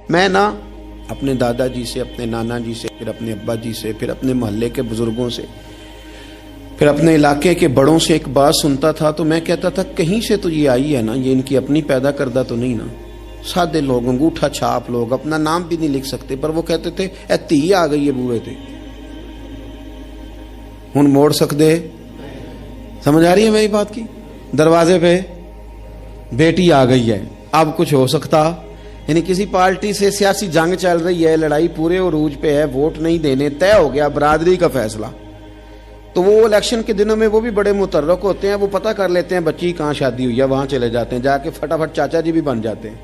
میں نا اپنے دادا جی سے، اپنے نانا جی سے، پھر اپنے ابا جی سے، پھر اپنے محلے کے بزرگوں سے، پھر اپنے علاقے کے بڑوں سے ایک بات سنتا تھا تو میں کہتا تھا کہیں سے تو یہ آئی ہے نا، یہ ان کی اپنی پیدا کردہ تو نہیں نا۔ سادے لوگ، انگوٹھا چھاپ لوگ، اپنا نام بھی نہیں لکھ سکتے، پر وہ کہتے تھے اے تھی آ گئی ہے بوئے تے، ہن موڑ سکتے۔ سمجھ آ رہی ہے میری بات کی؟ دروازے پہ بیٹی آ گئی ہے، اب کچھ ہو سکتا؟ یعنی کسی پارٹی سے سیاسی جنگ چل رہی ہے، لڑائی پورے عروج پہ ہے، ووٹ نہیں دینے، طے ہو گیا برادری کا فیصلہ، تو وہ الیکشن کے دنوں میں وہ بھی بڑے متحرک ہوتے ہیں، وہ پتہ کر لیتے ہیں بچی کہاں شادی ہوئی ہے، وہاں چلے جاتے ہیں، جا کے فٹافٹ چاچا جی بھی بن جاتے ہیں،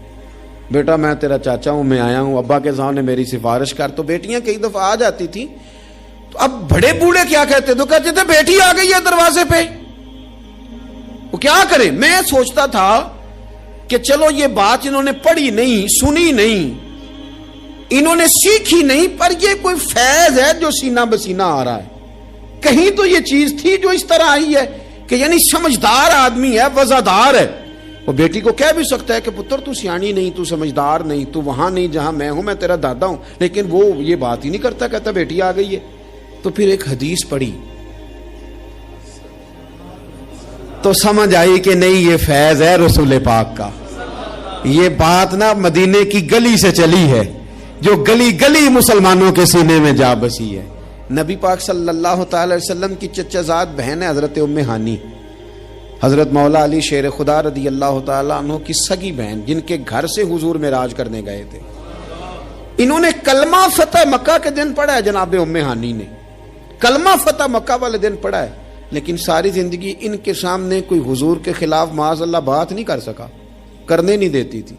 بیٹا میں تیرا چاچا ہوں، میں آیا ہوں، ابا کے سامنے میری سفارش کر۔ تو بیٹیاں کئی دفعہ آ جاتی تھی، تو اب بڑے بوڑھے کیا کہتے تو کہتے تھے بیٹی آ گئی ہے دروازے پہ، وہ کیا کرے؟ میں سوچتا تھا کہ چلو یہ بات انہوں نے پڑھی نہیں، سنی نہیں، انہوں نے سیکھی نہیں، پر یہ کوئی فیض ہے جو سینہ بسینہ آ رہا ہے۔ کہیں تو یہ چیز تھی جو اس طرح آئی ہے کہ یعنی سمجھدار آدمی ہے، وزادار ہے، وہ بیٹی کو کہہ بھی سکتا ہے کہ پتر تو سیانی نہیں، تو سمجھدار نہیں، تو وہاں نہیں جہاں میں ہوں، میں تیرا دادا ہوں، لیکن وہ یہ بات ہی نہیں کرتا، کہتا بیٹی آ گئی ہے۔ تو پھر ایک حدیث پڑھی تو سمجھ آئی کہ نہیں، یہ فیض ہے رسول پاک کا، یہ بات نا مدینے کی گلی سے چلی ہے، جو گلی گلی مسلمانوں کے سینے میں جا بسی ہے۔ نبی پاک صلی اللہ تعالی وسلم کی چچا زاد بہن ہے حضرت ام ہانی، حضرت مولا علی شیر خدا رضی اللہ تعالیٰ عنہ کی سگی بہن، جن کے گھر سے حضور معراج کرنے گئے تھے۔ انہوں نے کلمہ فتح مکہ کے دن پڑھا ہے، جناب ام ہانی نے کلمہ فتح مکہ والے دن پڑھا ہے، لیکن ساری زندگی ان کے سامنے کوئی حضور کے خلاف معاذ اللہ بات نہیں کر سکا، کرنے نہیں دیتی تھی۔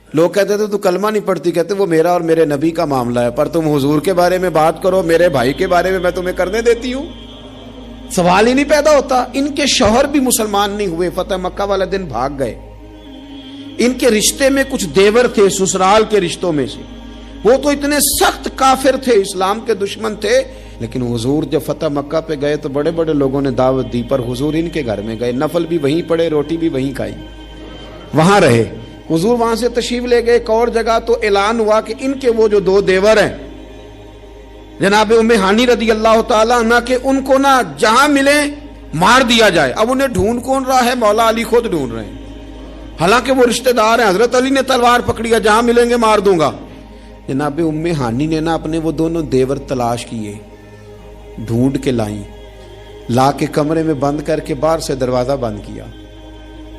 لوگ کہتے تھے تو کلمہ نہیں پڑھتی، کہتے وہ میرا اور میرے نبی کا معاملہ ہے، پر تم حضور کے بارے میں بات کرو، میرے بھائی کے بارے میں تمہیں کرنے دیتی ہوں، سوال ہی نہیں پیدا ہوتا۔ ان کے شوہر بھی مسلمان نہیں ہوئے، فتح مکہ والے دن بھاگ گئے۔ ان کے رشتے میں کچھ دیور تھے سسرال کے رشتوں میں سے، وہ تو اتنے سخت کافر تھے، اسلام کے دشمن تھے، لیکن حضور جب فتح مکہ پہ گئے تو بڑے بڑے لوگوں نے دعوت دی، پر حضور ان کے گھر میں گئے، نفل بھی وہیں پڑے، روٹی بھی وہیں کھائی، وہاں رہے۔ حضور وہاں سے تشریف لے گئے ایک اور جگہ، تو اعلان ہوا کہ ان کے وہ جو دو دیور ہیں جناب ام ہانی رضی اللہ تعالیٰ عنہ، کہ ان کو نہ جہاں ملیں مار دیا جائے۔ اب انہیں ڈھونڈ کون رہا ہے؟ مولا علی خود ڈھونڈ رہے ہیں، حالانکہ وہ رشتہ دار ہیں، حضرت علی نے تلوار پکڑی ہے، جہاں ملیں گے مار دوں گا۔ جناب ام ہانی نے نا اپنے وہ دونوں دیور تلاش کیے، ڈھونڈ کے لائیں، لا کے کمرے میں بند کر کے باہر سے دروازہ بند کیا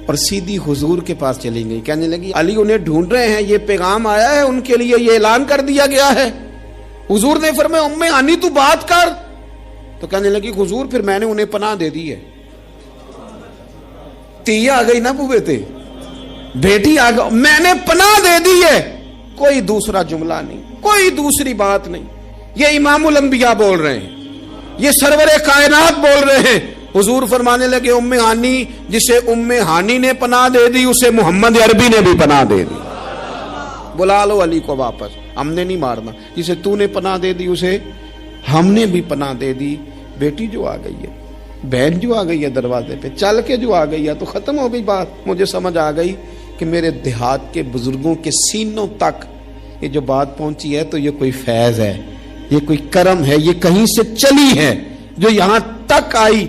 اور سیدھی حضور کے پاس چلی گئی، کہنے لگی علی انہیں ڈھونڈ رہے ہیں، یہ پیغام آیا ہے ان کے لیے، یہ اعلان کر دیا گیا ہے۔ حضور نے فرمایا ام ہانی تو بات کر، تو کہنے لگی حضور پھر میں نے انہیں پناہ دے دی ہے، تی آ گئی نا بوئے تے، بیٹی آ گئی، میں نے پناہ دے دی ہے، کوئی دوسرا جملہ نہیں، کوئی دوسری بات نہیں۔ یہ امام الانبیاء بول رہے ہیں، یہ سرور کائنات بول رہے ہیں۔ حضور فرمانے لگے ام ہانی، جسے ام ہانی نے پناہ دے دی اسے محمد عربی نے بھی پناہ دے دی، بلا لو علی کو واپس، ہم نے نہیں مارنا، جسے تو نے پناہ دے دی اسے ہم نے بھی پناہ دے دی۔ بیٹی جو آ گئی ہے، بہن جو آ گئی ہے دروازے پہ، چل کے جو آ گئی ہے، تو ختم ہو گئی بات۔ مجھے سمجھ آ گئی کہ میرے دیہات کے بزرگوں کے سینوں تک یہ جو بات پہنچی ہے تو یہ کوئی فیض ہے، یہ کوئی کرم ہے، یہ کہیں سے چلی ہے جو یہاں تک آئی۔